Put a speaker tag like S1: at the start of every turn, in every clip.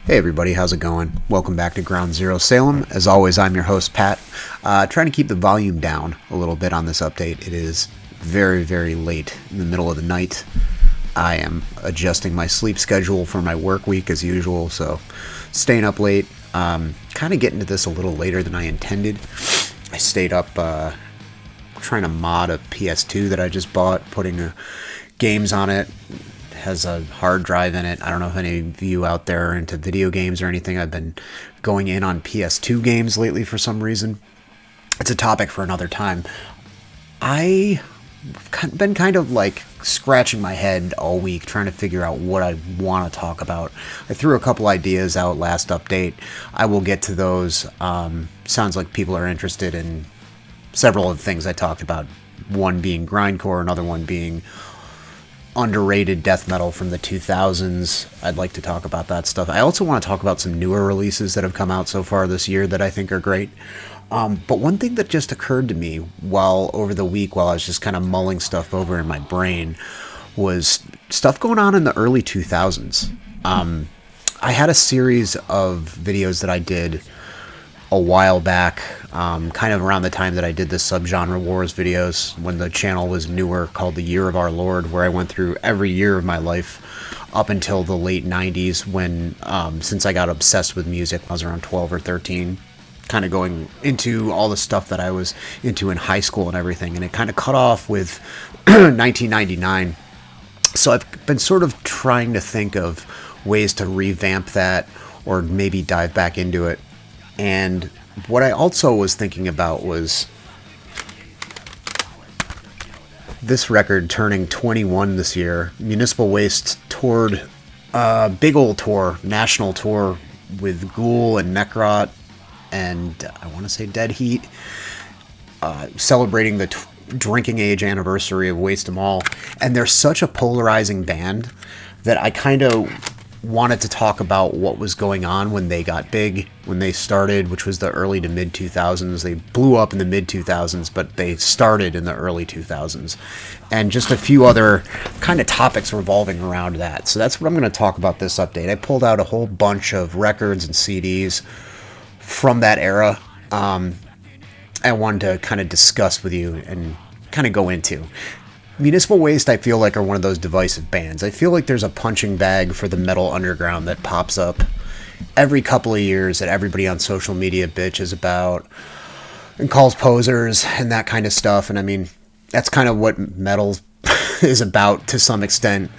S1: Hey everybody, how's it going? Welcome back to Ground Zero Salem. As always, I'm your host, Pat. Trying to keep the volume down a little bit on this update. It is very, very late in the middle of the night. I am adjusting my sleep schedule for my work week as usual, so staying up late. Kind of getting to this a little later than I intended. I stayed up trying to mod a PS2 that I just bought, putting games on it. Has a hard drive in it. I don't know if any of you out there are into video games or anything. I've been going in on PS2 games lately for some reason. It's a topic for another time. I've been kind of like scratching my head all week trying to figure out what I want to talk about. I threw a couple ideas out last update. I will get to those. Sounds like people are interested in several of the things I talked about. One being grindcore, another one being underrated death metal from the 2000s. I'd like to talk about that stuff. I also want to talk about some newer releases that have come out so far this year that I think are great. But one thing that just occurred to me over the week while I was just kind of mulling stuff over in my brain was stuff going on in the early 2000s. I had a series of videos that I did a while back, kind of around the time that I did the subgenre wars videos when the channel was newer, called The Year of Our Lord, where I went through every year of my life up until the late 90s when, since I got obsessed with music, I was around 12 or 13, kind of going into all the stuff that I was into in high school and everything, and it kind of cut off with 1999. So I've been sort of trying to think of ways to revamp that or maybe dive back into it. And what I also was thinking about was this record turning 21 this year. Municipal Waste toured a big old tour, national tour with Ghoul and Necrot and I want to say Dead Heat, celebrating the drinking age anniversary of Waste 'Em All. And they're such a polarizing band that I kind of wanted to talk about what was going on when they got big, when they started, which was the early to mid 2000s. They blew up in the mid 2000s, but they started in the early 2000s, and just a few other kind of topics revolving around that. So that's what I'm going to talk about this update. I pulled out a whole bunch of records and CDs from that era. I wanted to kind of discuss with you and kind of go into. Municipal Waste, I feel like, are one of those divisive bands. I feel like there's a punching bag for the metal underground that pops up every couple of years that everybody on social media bitches about and calls posers and that kind of stuff. And I mean, that's kind of what metal is about to some extent,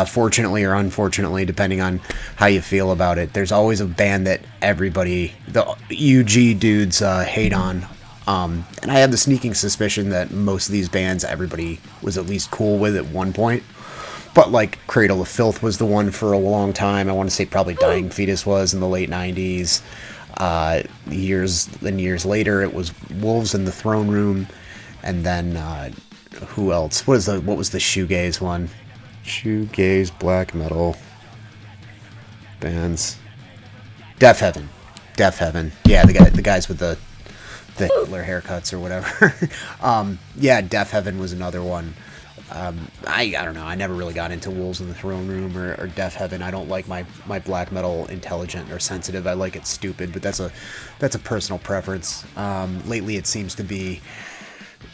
S1: fortunately or unfortunately, depending on how you feel about it. There's always a band that everybody, the UG dudes, hate on. And I have the sneaking suspicion that most of these bands everybody was at least cool with at one point. But like Cradle of Filth was the one for a long time. I want to say probably Dying Fetus was in the late 90s. Years later it was Wolves in the Throne Room. And then who else? What was the shoegaze one? Shoegaze black metal bands. Death Heaven. Yeah, the guys with the Hitler haircuts or whatever. Yeah, Death Heaven was another one. I don't know. I never really got into Wolves in the Throne Room or Death Heaven. I don't like my black metal intelligent or sensitive. I like it stupid, but that's a personal preference. Lately, it seems to be,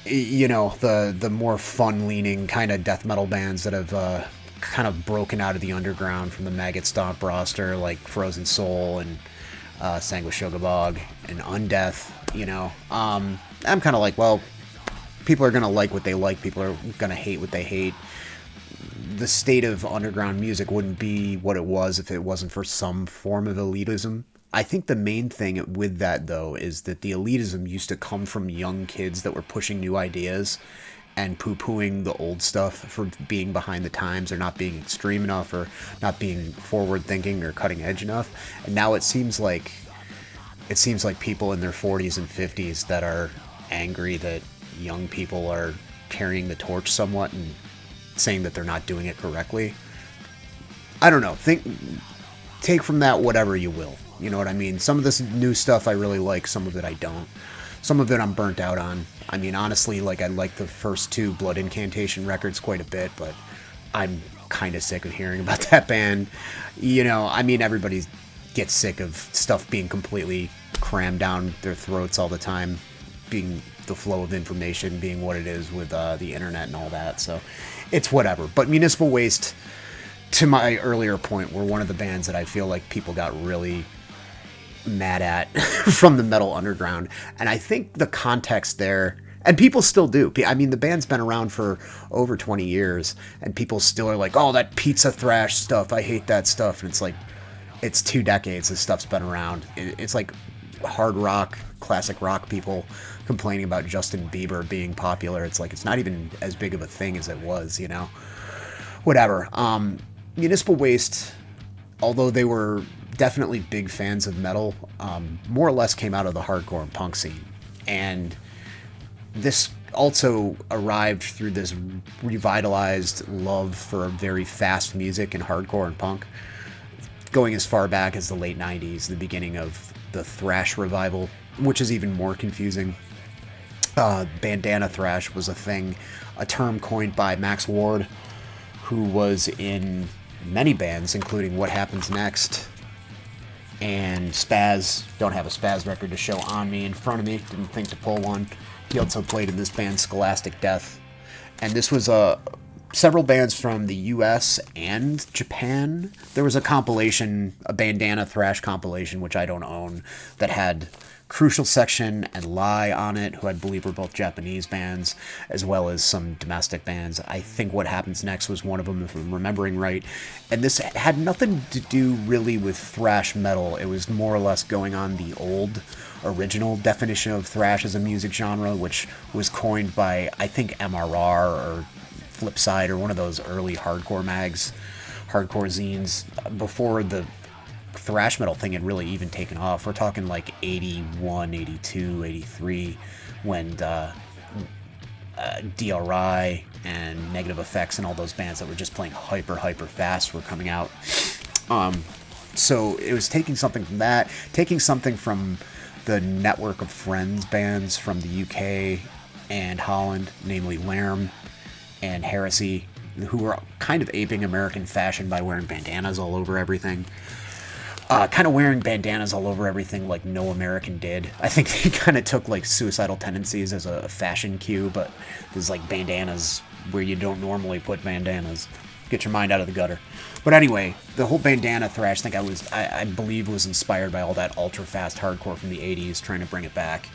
S1: the more fun-leaning kind of death metal bands that have kind of broken out of the underground from the Maggot Stomp roster, like Frozen Soul and Sanguishogabog and Undeath. I'm kind of like, well, people are going to like what they like. People are going to hate what they hate. The state of underground music wouldn't be what it was if it wasn't for some form of elitism. I think the main thing with that, though, is that the elitism used to come from young kids that were pushing new ideas and poo-pooing the old stuff for being behind the times or not being extreme enough or not being forward-thinking or cutting-edge enough. And now it seems like people in their 40s and 50s that are angry that young people are carrying the torch somewhat and saying that they're not doing it correctly. I don't know. Take from that whatever you will. You know what I mean? Some of this new stuff I really like, some of it I don't. Some of it I'm burnt out on. I mean, honestly, like, I like the first two Blood Incantation records quite a bit, but I'm kind of sick of hearing about that band. I mean, everybody's get sick of stuff being completely crammed down their throats all the time, being the flow of information being what it is with the internet and all that. So it's whatever. But Municipal Waste, to my earlier point, were one of the bands that I feel like people got really mad at from the metal underground. And I think the context there, and people still do. I mean, the band's been around for over 20 years, and people still are like, oh, that pizza thrash stuff, I hate that stuff. And it's like, it's 2 decades this stuff's been around. It's like hard rock, classic rock people complaining about Justin Bieber being popular. It's like, it's not even as big of a thing as it was, you know? Whatever. Municipal Waste, although they were definitely big fans of metal, more or less came out of the hardcore and punk scene. And this also arrived through this revitalized love for very fast music and hardcore and punk, going as far back as the late 90s, the beginning of the thrash revival, which is even more confusing. Bandana Thrash was a thing, a term coined by Max Ward, who was in many bands, including What Happens Next and Spaz. Don't have a Spaz record to show on me in front of me, didn't think to pull one. He also played in this band Scholastic Death. And this was several bands from the US and Japan. There was a compilation, a Bandana Thrash compilation, which I don't own, that had Crucial Section and Lie on it, who I believe were both Japanese bands, as well as some domestic bands. I think What Happens Next was one of them, if I'm remembering right. And this had nothing to do really with thrash metal. It was more or less going on the old original definition of thrash as a music genre, which was coined by, I think, MRR or Flipside or one of those early hardcore mags, hardcore zines, before the thrash metal thing had really even taken off. We're talking like 81, 82, 83, when DRI and Negative Effects and all those bands that were just playing hyper fast were coming out. So it was taking something from that, taking something from the network of Friends bands from the UK and Holland, namely LARM and Heresy, who were kind of aping American fashion by wearing bandanas all over everything. Kind of wearing bandanas all over everything like no American did. I think they kind of took like Suicidal Tendencies as a fashion cue, but there's like bandanas where you don't normally put bandanas. Get your mind out of the gutter. But anyway, the whole Bandana Thrash thing I believe was inspired by all that ultra-fast hardcore from the 80s, trying to bring it back.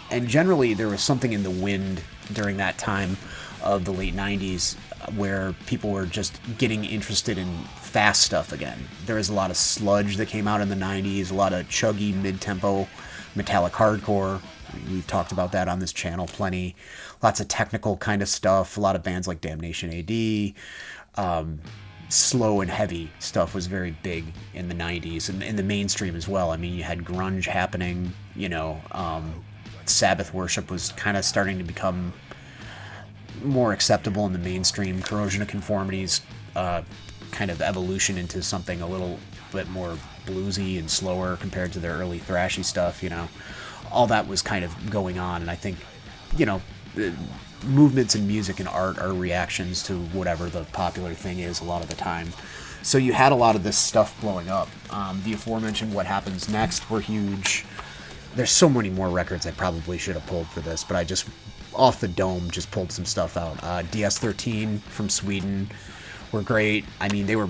S1: And generally, there was something in the wind during that time of the late 90s where people were just getting interested in fast stuff again. There was a lot of sludge that came out in the 90s, a lot of chuggy, mid-tempo, metallic hardcore. We've talked about that on this channel plenty. Lots of technical kind of stuff. A lot of bands like Damnation AD. Slow and heavy stuff was very big in the 90s, and in the mainstream as well. I mean, you had grunge happening, you know, Sabbath worship was kind of starting to become more acceptable in the mainstream. Corrosion of Conformity's kind of evolution into something a little bit more bluesy and slower compared to their early thrashy stuff, you know. All that was kind of going on, and I think, you know, movements in music and art are reactions to whatever the popular thing is a lot of the time. So you had a lot of this stuff blowing up. The aforementioned What Happens Next were huge. There's so many more records I probably should have pulled for this, but I just, off the dome, just pulled some stuff out. DS13 from Sweden were great. I mean, they were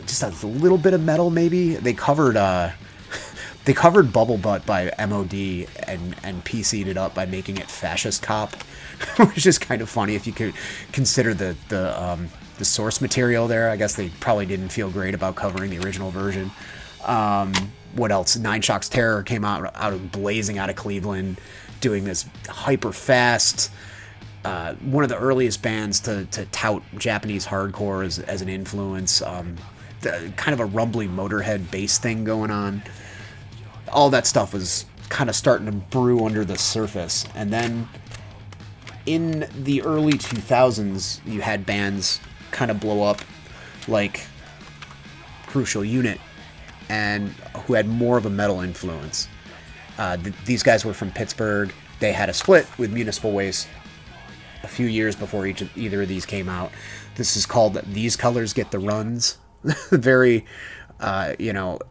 S1: just a little bit of metal, maybe. They covered Bubble Butt by MOD and PC'd it up by making it Fascist Cop, which is kind of funny if you could consider the source material there. I guess they probably didn't feel great about covering the original version. What else? Nine Shocks Terror came blazing out of Cleveland, doing this hyper fast. One of the earliest bands to tout Japanese hardcore as an influence. Kind of a rumbly Motorhead bass thing going on. All that stuff was kind of starting to brew under the surface. And then in the early 2000s, you had bands kind of blow up like Crucial Unit, and who had more of a metal influence. These guys were from Pittsburgh. They had a split with Municipal Waste a few years before either of these came out. This is called These Colors Get the Runs. Very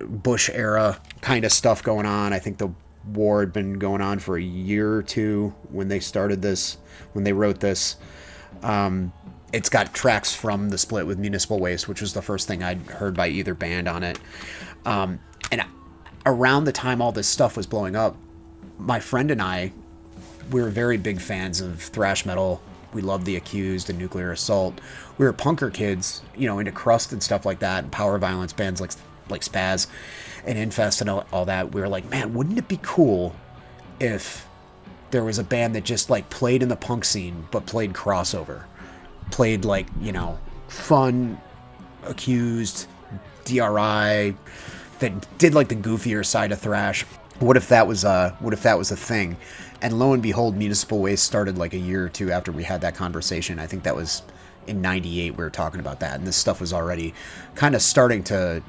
S1: Bush era kind of stuff going on. I think the war had been going on for a year or two when they started this, when they wrote this. It's got tracks from the split with Municipal Waste, which was the first thing I'd heard by either band on it. And around the time all this stuff was blowing up, my friend and I, we were very big fans of thrash metal. We loved The Accused and Nuclear Assault. We were punker kids, into Crust and stuff like that, and Powerviolence bands like Spaz and Infest and all that. We were like, man, wouldn't it be cool if there was a band that just played in the punk scene but played crossover, played fun, Accused, DRI, that did the goofier side of thrash. What if that was a thing? And lo and behold, Municipal Waste started a year or two after we had that conversation. I think that was in '98 we were talking about that, and this stuff was already kind of starting to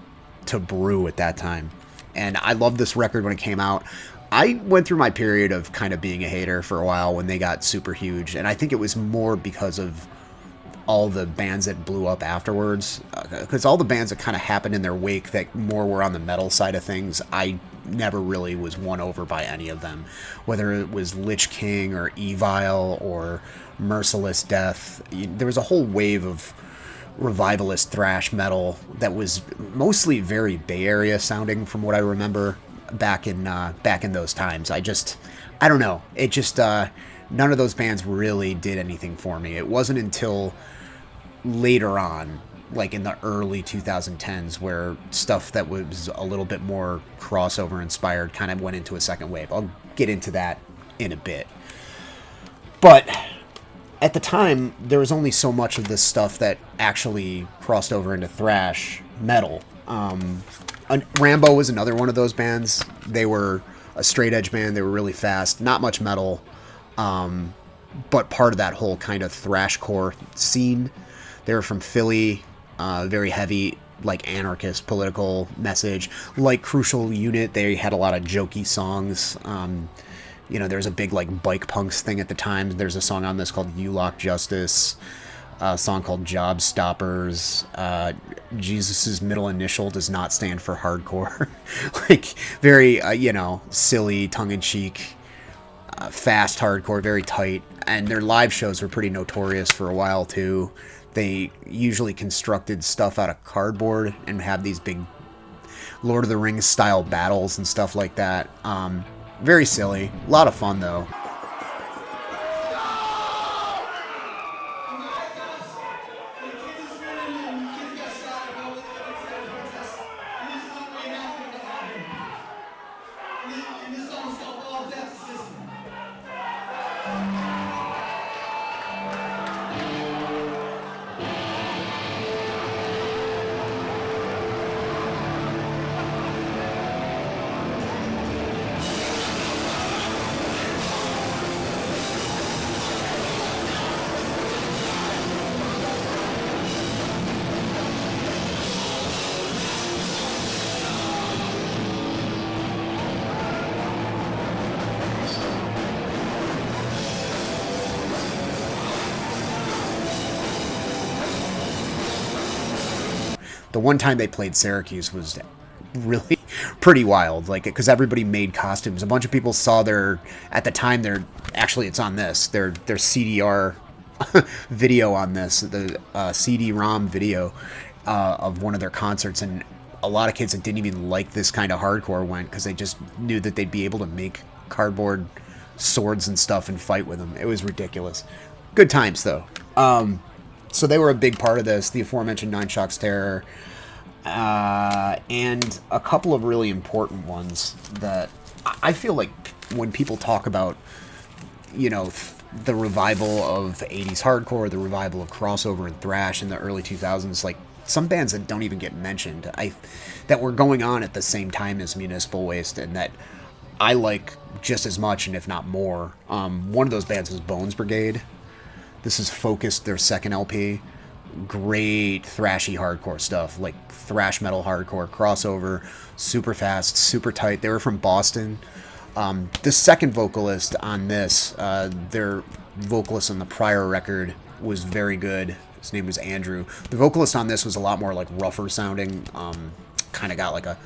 S1: brew at that time. And I loved this record when it came out. I went through my period of kind of being a hater for a while when they got super huge, and I think it was more because of all the bands that blew up afterwards, because all the bands that kind of happened in their wake that more were on the metal side of things, I never really was won over by any of them, whether it was Lich King or Evil or Merciless Death. There was a whole wave of revivalist thrash metal that was mostly very Bay Area sounding, from what I remember back in those times. I don't know, it just none of those bands really did anything for me. It wasn't until later on, in the early 2010s, where stuff that was a little bit more crossover inspired kind of went into a second wave. I'll get into that in a bit. But at the time, there was only so much of this stuff that actually crossed over into thrash metal. Rambo was another one of those bands. They were a straight edge band. They were really fast, not much metal, but part of that whole kind of thrashcore scene. They were from Philly, very heavy, anarchist political message. Crucial Unit, they had a lot of jokey songs. There was a big bike punks thing at the time. There's a song on this called You Lock Justice, a song called Job Stoppers. Jesus's middle initial does not stand for hardcore. Very, silly, tongue-in-cheek, fast hardcore, very tight. And their live shows were pretty notorious for a while too. They usually constructed stuff out of cardboard and have these big Lord of the Rings style battles and stuff like that. Very silly. A lot of fun though. The one time they played Syracuse was really pretty wild, because everybody made costumes. A bunch of people saw at the time, it's on this, their CDR video on this, the CD-ROM video of one of their concerts, and a lot of kids that didn't even like this kind of hardcore went because they just knew that they'd be able to make cardboard swords and stuff and fight with them. It was ridiculous. Good times, though. So they were a big part of this, the aforementioned Nine Shocks Terror, and a couple of really important ones that I feel like when people talk about, the revival of 80s hardcore, the revival of crossover and thrash in the early 2000s, some bands that don't even get mentioned, that were going on at the same time as Municipal Waste, and that I like just as much, and if not more. One of those bands was Bones Brigade. This is Focused, their second LP. Great thrashy hardcore stuff, thrash metal hardcore, crossover, super fast, super tight. They were from Boston. The second vocalist on this, their vocalist on the prior record was very good. His name was Andrew. The vocalist on this was a lot more rougher sounding. kind of got like a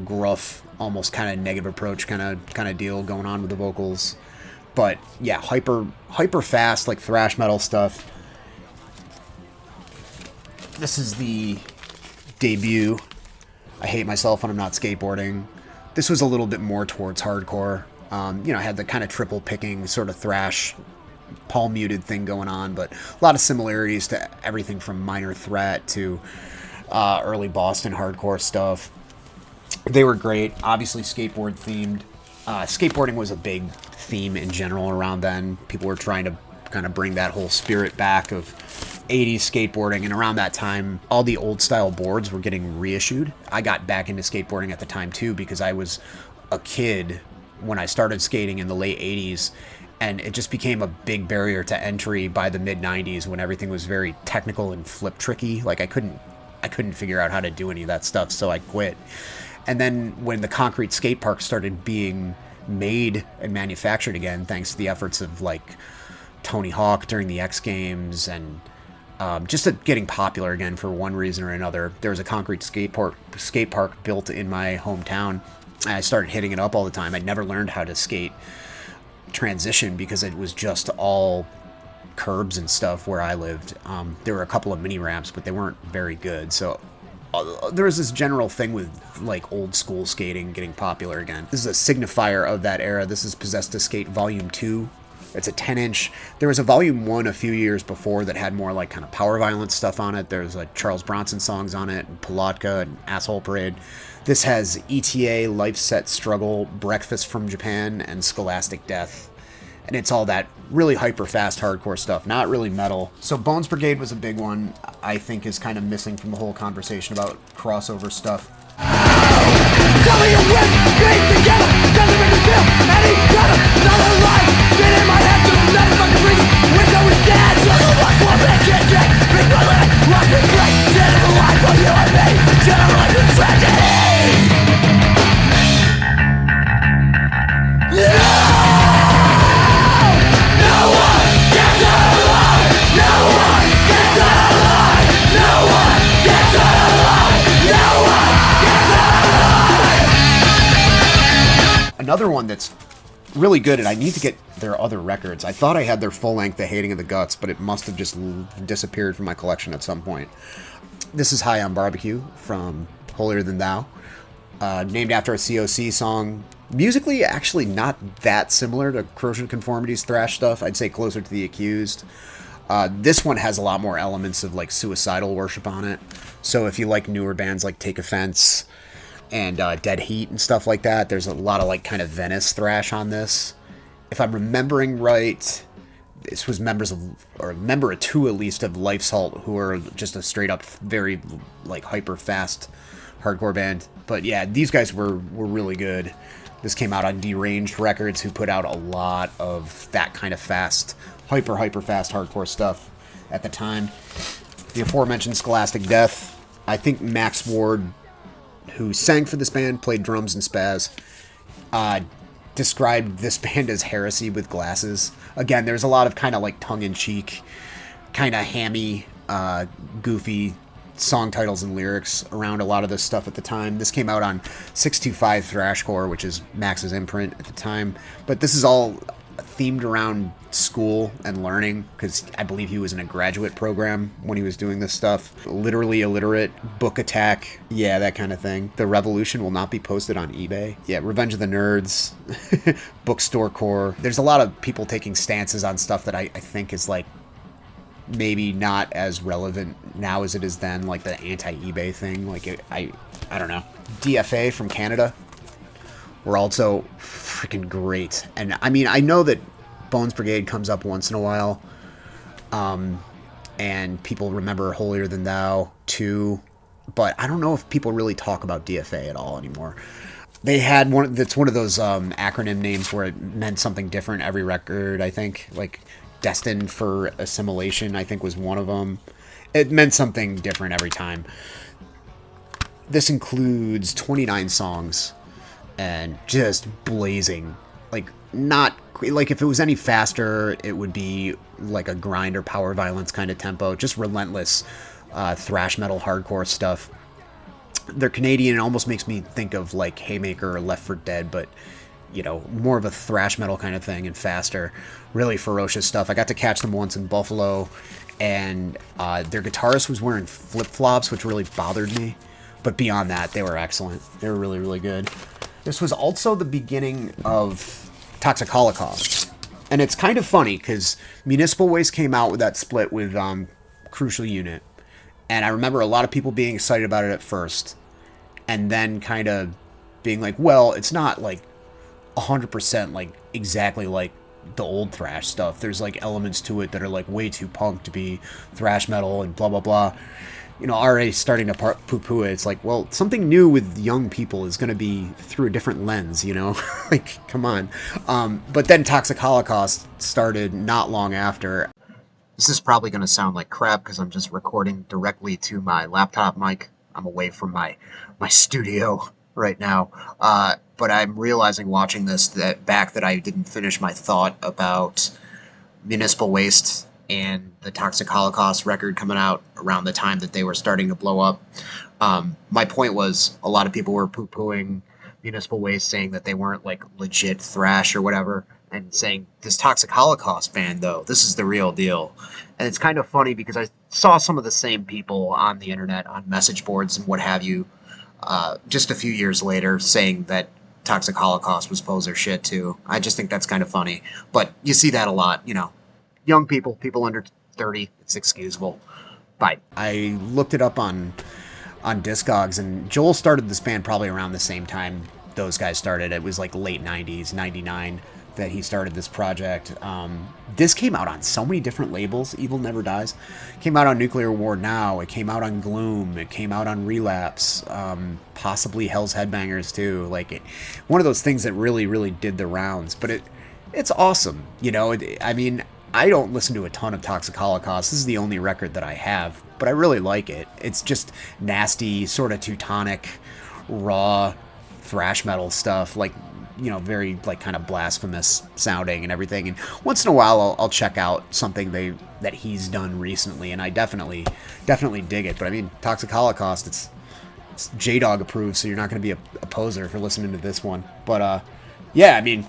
S1: gruff, almost kind of negative approach kind of deal going on with the vocals. But yeah, hyper fast, like thrash metal stuff. This is the debut. I hate myself when I'm not skateboarding. This was a little bit more towards hardcore. You know, had the kind of triple picking sort of thrash, palm muted thing going on, but a lot of similarities to everything from Minor Threat to early Boston hardcore stuff. They were great. Obviously skateboard themed. Skateboarding was a big theme in general around then. People were trying to kind of bring that whole spirit back of 80s skateboarding, and around that time all the old style boards were getting reissued. I got back into skateboarding at the time too because I was a kid when I started skating in the late 80s, and it just became a big barrier to entry by the mid 90s when everything was very technical and flip tricky. Like I couldn't figure out how to do any of that stuff, so I quit. And then when the concrete skate park started being made and manufactured again, thanks to the efforts of like Tony Hawk during the X Games and just getting popular again for one reason or another, there was a concrete skate park built in my hometown. And I started hitting it up all the time. I'd never learned how to skate transition because it was just all curbs and stuff where I lived. There were a couple of mini ramps, but they weren't very good. So there was this general thing with like old school skating getting popular again. This is a signifier of that era. This is Possessed to Skate Volume 2. It's a 10-inch. There was a Volume 1 a few years before that had more like kind of Powerviolence stuff on it. There's like Charles Bronson songs on it, and Pilotka, and Asshole Parade. This has ETA, Life Set Struggle, Breakfast from Japan, and Scholastic Death. And it's all that really hyper-fast hardcore stuff, not really metal. So Bones Brigade was a big one, I think is kind of missing from the whole conversation about crossover stuff.
S2: Tell me your whip, beat together, doesn't make me feel any better. Another line, get in my head, just another fucking reason. Wish I was dead, so the last one that can't drink. Make my life, lost me great. Dead of a life for you and me, generalized in tragedy. No! No one gets out alive! No one gets out alive! No one gets out alive! No one gets out alive!
S1: Another one that's really good, and I need to get their other records. I thought I had their full length, The Hating of the Guts, but it must have just disappeared from my collection at some point. This is High on Barbecue from Holier Than Thou, named after a COC song. Musically, actually not that similar to Corrosion Conformity's thrash stuff. I'd say closer to The Accused. This one has a lot more elements of like suicidal worship on it. So if you like newer bands like Take Offense and Dead Heat and stuff like that, there's a lot of like kind of Venice thrash on this. If I'm remembering right, this was member of two at least of Life's Halt, who are just a straight up very like hyper fast hardcore band. But yeah, these guys were really good. This came out on Deranged Records, who put out a lot of that kind of fast, hyper fast hardcore stuff at the time. The aforementioned Scholastic Death. I think Max Ward, who sang for this band, played drums and spaz, described this band as heresy with glasses. Again, there's a lot of kind of like tongue-in-cheek, kind of hammy, goofy song titles and lyrics around a lot of this stuff at the time. This came out on 625 Thrashcore, which is Max's imprint at the time. But this is all themed around school and learning, because I believe he was in a graduate program when he was doing this stuff. Literally illiterate, book attack, yeah, that kind of thing. The Revolution will not be posted on eBay. Yeah, Revenge of the Nerds, Bookstore Core. There's a lot of people taking stances on stuff that I think is like maybe not as relevant now as it is then, like the anti-eBay thing. Like I don't know. DFA from Canada were also freaking great. And I mean, I know that Bones Brigade comes up once in a while, and people remember Holier Than Thou too, but I don't know if people really talk about DFA at all anymore. They had one that's one of those acronym names where it meant something different every record, I think. Like Destined for Assimilation, I think, was one of them. It meant something different every time. This includes 29 songs and just blazing. Like, not like if it was any faster, it would be like a grind or Powerviolence kind of tempo. Just relentless thrash metal hardcore stuff. They're Canadian. It almost makes me think of like Haymaker or Left 4 Dead, but you know, more of a thrash metal kind of thing and faster. Really ferocious stuff. I got to catch them once in Buffalo, and their guitarist was wearing flip-flops, which really bothered me. But beyond that, they were excellent. They were really, really good. This was also the beginning of Toxic Holocaust. And it's kind of funny, because Municipal Waste came out with that split with Crucial Unit. And I remember a lot of people being excited about it at first, and then kind of being like, well, it's not like 100% like exactly like the old thrash stuff. There's like elements to it that are like way too punk to be thrash metal and blah blah blah. You know, already starting to poo-poo it. It's like, well, something new with young people is going to be through a different lens, you know? Like, come on. But then Toxic Holocaust started not long after. This is probably going to sound like crap because I'm just recording directly to my laptop mic. I'm away from my studio right now. But I'm realizing watching this that I didn't finish my thought about Municipal Waste and the Toxic Holocaust record coming out around the time that they were starting to blow up. My point was, a lot of people were poo-pooing Municipal Waste, saying that they weren't like legit thrash or whatever, and saying, this Toxic Holocaust band, though, this is the real deal. And it's kind of funny because I saw some of the same people on the internet, on message boards and what have you, just a few years later, saying that Toxic Holocaust was poser shit too. I just think that's kind of funny. But you see that a lot, you know. Young people under 30, it's excusable. But I looked it up on Discogs, and Joel started this band probably around the same time those guys started. It was like late 90s, 99, that he started this project. This came out on so many different labels. Evil Never Dies. Came out on Nuclear War Now. It came out on Gloom. It came out on Relapse. Possibly Hell's Headbangers too. Like, one of those things that really, really did the rounds. But it's awesome. You know, I mean, I don't listen to a ton of Toxic Holocaust. This is the only record that I have, but I really like it. It's just nasty, sort of Teutonic, raw thrash metal stuff, like, you know, very like kind of blasphemous sounding and everything. And once in a while, I'll check out something that he's done recently, and I definitely dig it. But I mean, Toxic Holocaust, it's J-Dawg approved, so you're not going to be a poser for listening to this one. But yeah, I mean,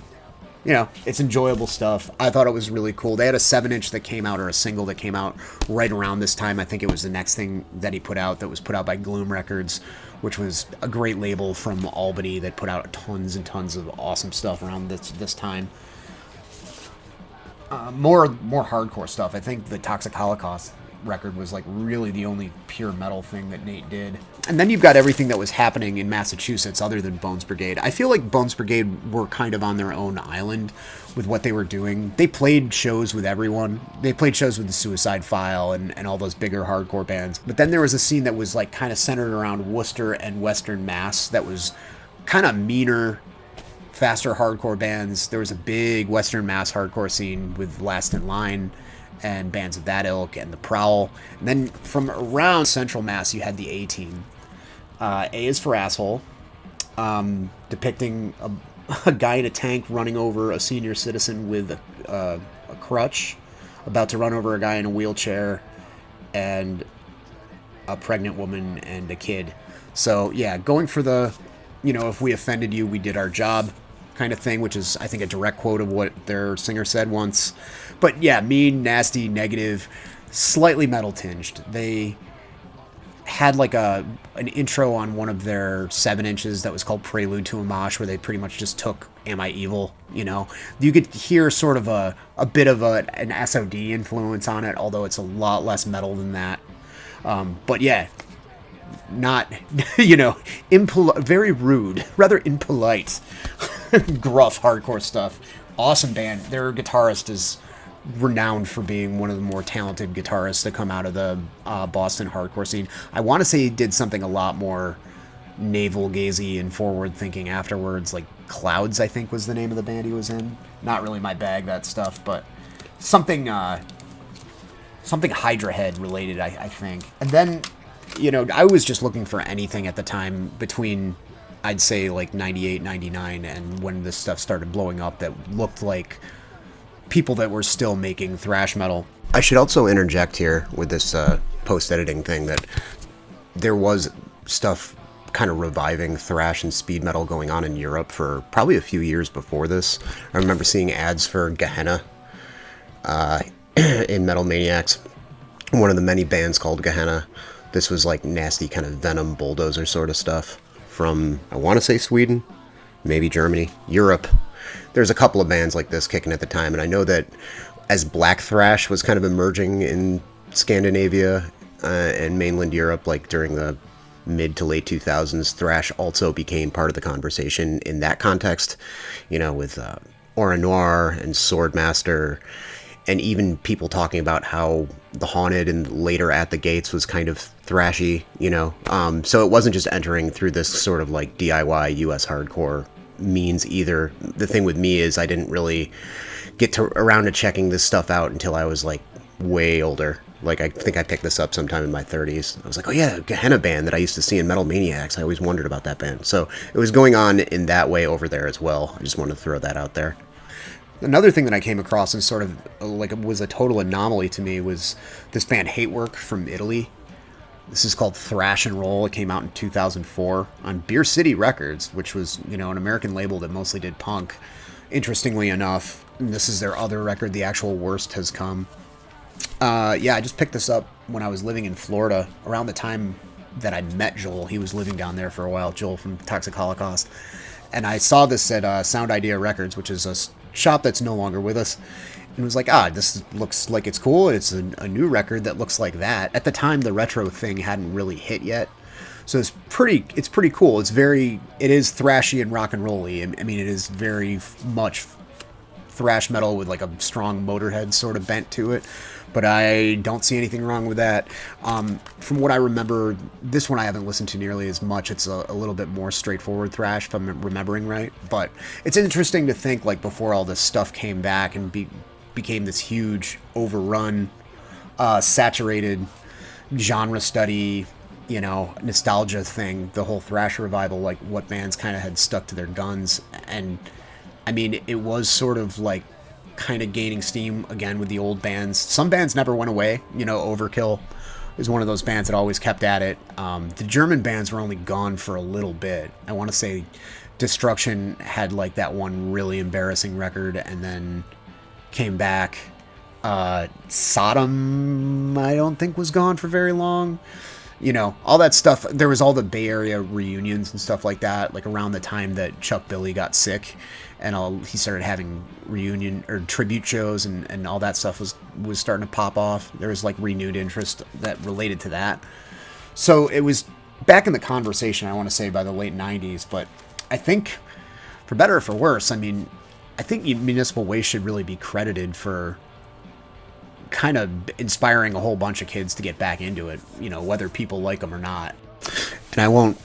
S1: you know, it's enjoyable stuff. I thought it was really cool. They had a 7-inch that came out, or a single that came out right around this time. I think it was the next thing that he put out, that was put out by Gloom Records, which was a great label from Albany that put out tons and tons of awesome stuff around this time. More hardcore stuff. I think the Toxic Holocaust record was like really the only pure metal thing that Nate did. And then you've got everything that was happening in Massachusetts other than Bones Brigade. I feel like Bones Brigade were kind of on their own island with what they were doing. They played shows with everyone. They played shows with the Suicide File and all those bigger hardcore bands. But then there was a scene that was like kind of centered around Worcester and Western Mass that was kind of meaner, faster hardcore bands. There was a big Western Mass hardcore scene with Last in Line and bands of that ilk, and the Prowl. And then from around Central Mass, you had the A Team. A is for Asshole, depicting a guy in a tank running over a senior citizen with a crutch, about to run over a guy in a wheelchair, and a pregnant woman and a kid. So yeah, going for the, you know, if we offended you, we did our job kind of thing, which is, I think, a direct quote of what their singer said once. But yeah, mean, nasty, negative, slightly metal tinged. They had like an intro on one of their 7-inches that was called Prelude to a Mosh, where they pretty much just took Am I Evil, you know. You could hear sort of a bit of an SOD influence on it, although it's a lot less metal than that. But yeah, not, you know, very rude, rather impolite, gruff hardcore stuff. Awesome band. Their guitarist is renowned for being one of the more talented guitarists to come out of the Boston hardcore scene. I want to say he did something a lot more navel-gazy and forward-thinking afterwards, like Clouds, I think was the name of the band he was in. Not really my bag, that stuff, but something Hydra Head related, I think. And then, you know, I was just looking for anything at the time between, I'd say, like 98, 99, and when this stuff started blowing up that looked like people that were still making thrash metal. I should also interject here with this post-editing thing that there was stuff kind of reviving thrash and speed metal going on in Europe for probably a few years before this. I remember seeing ads for Gehenna in Metal Maniacs, one of the many bands called Gehenna. This was like nasty kind of Venom bulldozer sort of stuff from, I want to say Sweden, maybe Germany, Europe. There's a couple of bands like this kicking at the time, and I know that as black thrash was kind of emerging in Scandinavia and mainland Europe, like during the mid to late 2000s, thrash also became part of the conversation in that context, you know, with Aura Noir and Swordmaster, and even people talking about how The Haunted and later At the Gates was kind of thrashy, you know. So it wasn't just entering through this sort of like DIY US hardcore means either. The thing with me is I didn't really get around to checking this stuff out until I was like way older. Like, I think I picked this up sometime in my 30s. I was like, oh yeah, Gehenna band that I used to see in Metal Maniacs. I always wondered about that band. So it was going on in that way over there as well. I just wanted to throw that out there. Another thing that I came across and sort of like was a total anomaly to me was this band Hatework from Italy. This is called Thrash and Roll. It came out in 2004 on Beer City Records, which was, you know, an American label that mostly did punk. Interestingly enough, this is their other record, The Actual Worst Has Come. Yeah, I just picked this up when I was living in Florida around the time that I met Joel. He was living down there for a while, Joel from Toxic Holocaust. And I saw this at Sound Idea Records, which is a shop that's no longer with us. And was like, this looks like it's cool. It's a new record that looks like that. At the time, the retro thing hadn't really hit yet. So it's pretty cool. It is thrashy and rock and rolly. I mean, it is very much thrash metal with like a strong Motorhead sort of bent to it. But I don't see anything wrong with that. From what I remember, this one I haven't listened to nearly as much. It's a little bit more straightforward thrash, if I'm remembering right. But it's interesting to think, like, before all this stuff came back and became this huge, overrun, saturated genre study, you know, nostalgia thing, the whole thrash revival, like what bands kind of had stuck to their guns. And, I mean, it was sort of like kind of gaining steam again with the old bands. Some bands never went away. You know, Overkill is one of those bands that always kept at it. The German bands were only gone for a little bit. I want to say Destruction had like that one really embarrassing record and then came back. Sodom, I don't think, was gone for very long. You know, all that stuff. There was all the Bay Area reunions and stuff like that, like around the time that Chuck Billy got sick and he started having reunion or tribute shows and all that stuff was starting to pop off. There was like renewed interest that related to that. So it was back in the conversation, I want to say, by the late 90s. But I think, for better or for worse, I mean, I think Municipal Waste should really be credited for kind of inspiring a whole bunch of kids to get back into it, you know, whether people like them or not. And I won't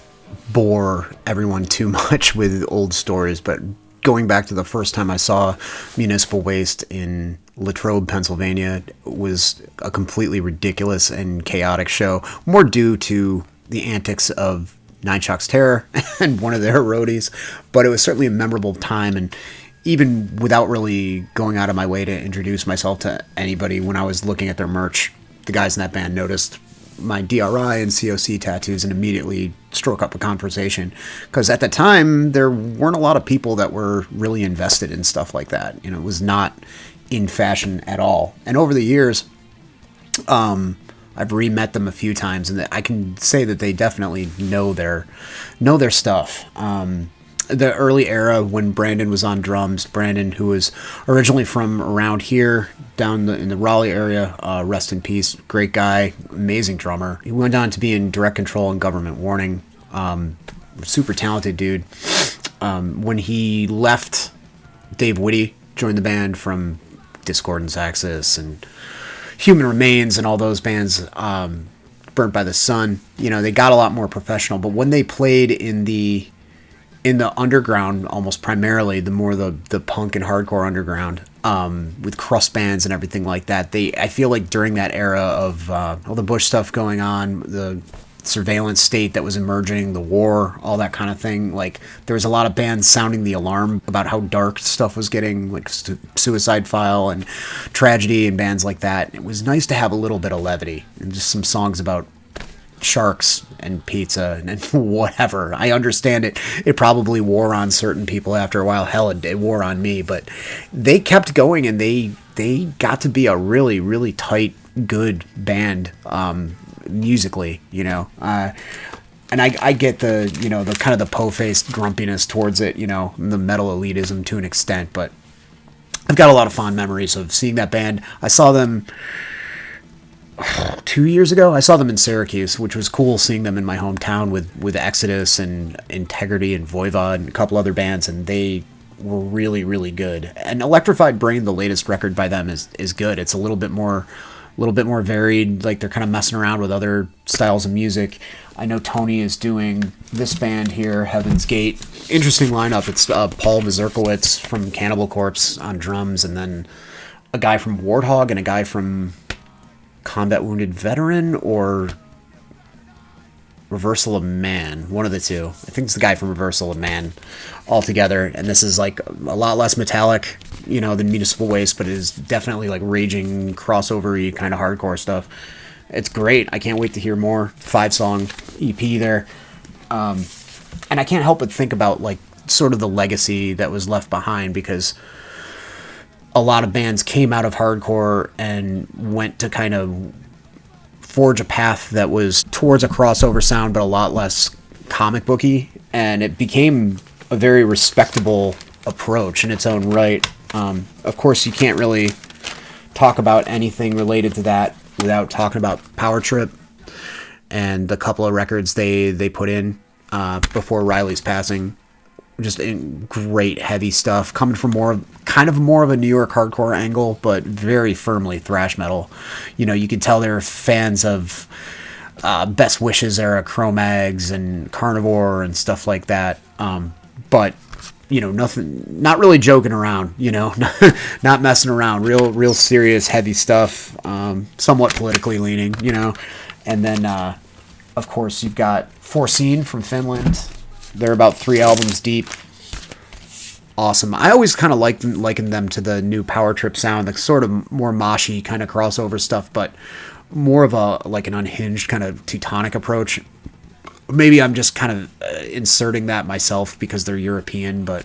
S1: bore everyone too much with old stories, but going back to the first time I saw Municipal Waste in Latrobe, Pennsylvania, was a completely ridiculous and chaotic show, more due to the antics of Nine Shock's Terror and one of their roadies, but it was certainly a memorable time. And even without really going out of my way to introduce myself to anybody, when I was looking at their merch, the guys in that band noticed my DRI and COC tattoos and immediately struck up a conversation. Because at the time, there weren't a lot of people that were really invested in stuff like that. You know, it was not in fashion at all. And over the years, I've re-met them a few times, and I can say that they definitely know their stuff. The early era when Brandon was on drums, Brandon, who was originally from around here, down in the Raleigh area, rest in peace, great guy, amazing drummer. He went on to be in Direct Control and Government Warning, super talented dude. When he left, Dave Whitty joined the band from Discordance Axis and Human Remains and all those bands, Burnt by the Sun. You know, they got a lot more professional, but when they played in the underground, almost primarily, the punk and hardcore underground, with Crust bands and everything like that, I feel like during that era of all the Bush stuff going on, the surveillance state that was emerging, the war, all that kind of thing, like there was a lot of bands sounding the alarm about how dark stuff was getting, like Suicide File and Tragedy and bands like that. It was nice to have a little bit of levity and just some songs about sharks and pizza and whatever. I understand it. It probably wore on certain people after a while. Hell, it wore on me, but they kept going, and they got to be a really, really tight, good band, musically, you know. And I get the, you know, the kind of the po-faced grumpiness towards it, you know, the metal elitism to an extent, but I've got a lot of fond memories of seeing that band. I saw them 2 years ago. I saw them in Syracuse, which was cool, seeing them in my hometown with Exodus and Integrity and Voivod and a couple other bands, and they were really, really good. And Electrified Brain, the latest record by them, is good. It's a little bit more varied. Like, they're kind of messing around with other styles of music. I know Tony is doing this band here, Heaven's Gate. Interesting lineup. It's Paul Mazurkowitz from Cannibal Corpse on drums, and then a guy from Warthog and a guy from Combat Wounded Veteran or Reversal of Man, one of the two. I think it's the guy from Reversal of Man all together, and this is like a lot less metallic, you know, than Municipal Waste, but it is definitely like raging, crossover-y kind of hardcore stuff. It's great. I can't wait to hear more. 5-song EP there. And I can't help but think about like sort of the legacy that was left behind, because a lot of bands came out of hardcore and went to kind of forge a path that was towards a crossover sound, but a lot less comic booky, and it became a very respectable approach in its own right. Of course, you can't really talk about anything related to that without talking about Power Trip and the couple of records they put in before Riley's passing. Just great heavy stuff coming from more of a New York hardcore angle, but very firmly thrash metal. You know, you can tell they're fans of Best Wishes era Cro-Mags and Carnivore and stuff like that. But you know, not really joking around, you know, not messing around, real serious, heavy stuff, somewhat politically leaning, you know. And then, of course, you've got Foreseen from Finland. They're about 3 albums deep. Awesome. I always kind of likened them to the new Power Trip sound, the sort of more moshy kind of crossover stuff, but more of an unhinged kind of Teutonic approach. Maybe I'm just kind of inserting that myself because they're European, but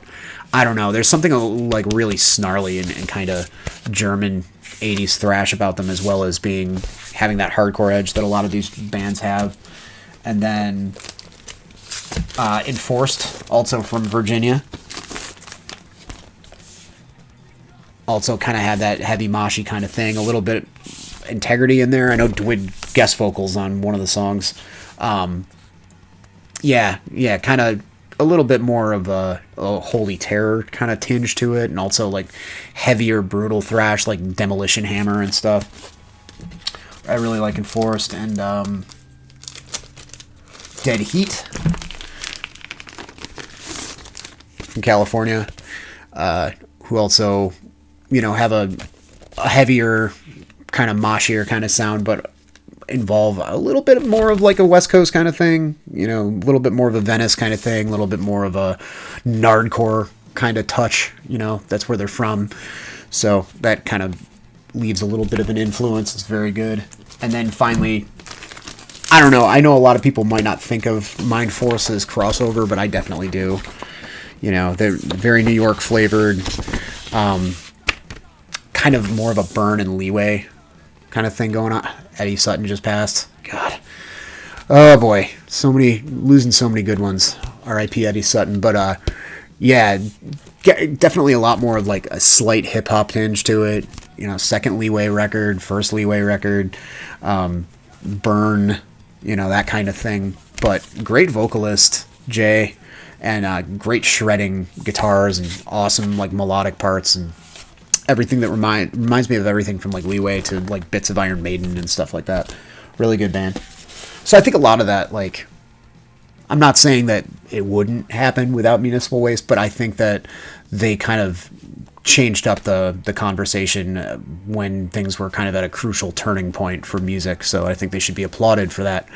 S1: I don't know. There's something like really snarly and kind of German 80s thrash about them, as well as having that hardcore edge that a lot of these bands have. And then Enforced, also from Virginia. Also kind of had that heavy moshy kind of thing, a little bit Integrity in there. I know Dwid guest vocals on one of the songs. Yeah, kind of a little bit more of a Holy Terror kind of tinge to it, and also like heavier, brutal thrash like Demolition Hammer and stuff. I really like Enforced. And Dead Heat from California, who also, you know, have a heavier, kind of moshier kind of sound, but involve a little bit more of like a West Coast kind of thing, you know, a little bit more of a Venice kind of thing, a little bit more of a Nardcore kind of touch, you know, that's where they're from. So that kind of leaves a little bit of an influence. It's very good. And then finally, I don't know, I know a lot of people might not think of Mind Force as crossover, but I definitely do. You know, they're very New York flavored, kind of more of a Burn and Leeway kind of thing going on. Eddie Sutton just passed. God. Oh boy. Losing so many good ones. R.I.P. Eddie Sutton. But yeah, definitely a lot more of like a slight hip hop tinge to it. You know, second Leeway record, first Leeway record, Burn, you know, that kind of thing. But great vocalist, Jay, and great shredding guitars and awesome like melodic parts and everything that reminds me of everything from like Leeway to like bits of Iron Maiden and stuff like that. Really good band. So I think a lot of that, like, I'm not saying that it wouldn't happen without Municipal Waste, but I think that they kind of changed up the conversation when things were kind of at a crucial turning point for music. So I think they should be applauded for that.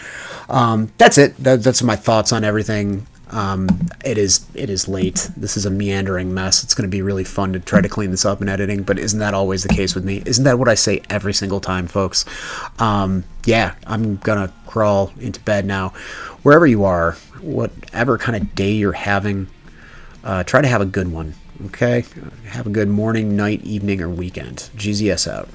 S1: That's it. That's my thoughts on everything. It is late. This is a meandering mess. It's going to be really fun to try to clean this up in editing, but isn't that always the case with me? Isn't that what I say every single time, folks? Yeah, I'm going to crawl into bed now. Wherever you are, whatever kind of day you're having, try to have a good one, okay? Have a good morning, night, evening, or weekend. GZS out.